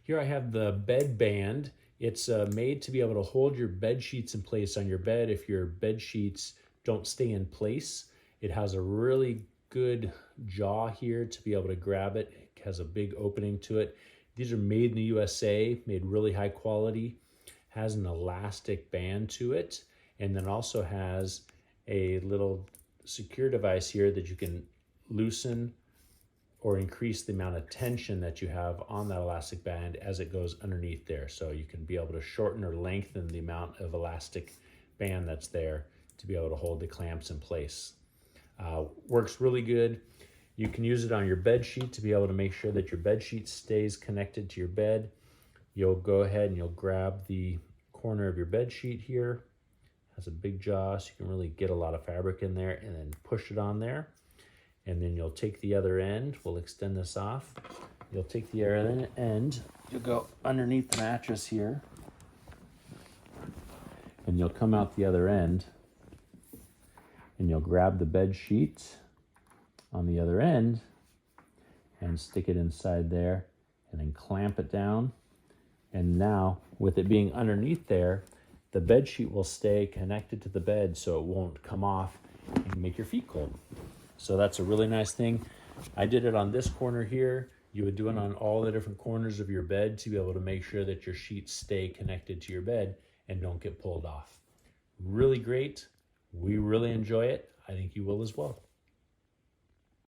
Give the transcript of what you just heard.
Here I have the bed band. It's made to be able to hold your bed sheets in place on your bed if your bed sheets don't stay in place. It has a really good jaw here to be able to grab it. It has a big opening to it. These are made in the USA, made really high quality. Has an elastic band to it, and then also has a little secure device here that you can loosen or increase the amount of tension that you have on that elastic band as it goes underneath there. So you can be able to shorten or lengthen the amount of elastic band that's there to be able to hold the clamps in place. Works really good. You can use it on your bed sheet to be able to make sure that your bed sheet stays connected to your bed. You'll go ahead and you'll grab the corner of your bed sheet here. It has a big jaw, so you can really get a lot of fabric in there, and then push it on there. And then you'll take the other end. We'll extend this off. You'll take the other end. You'll go underneath the mattress here, and you'll come out the other end, and you'll grab the bed sheet on the other end and stick it inside there, and then clamp it down. And now, with it being underneath there, the bed sheet will stay connected to the bed so it won't come off and make your feet cold. So that's a really nice thing. I did it on this corner here. You would do it on all the different corners of your bed to be able to make sure that your sheets stay connected to your bed and don't get pulled off. Really great. We really enjoy it. I think you will as well.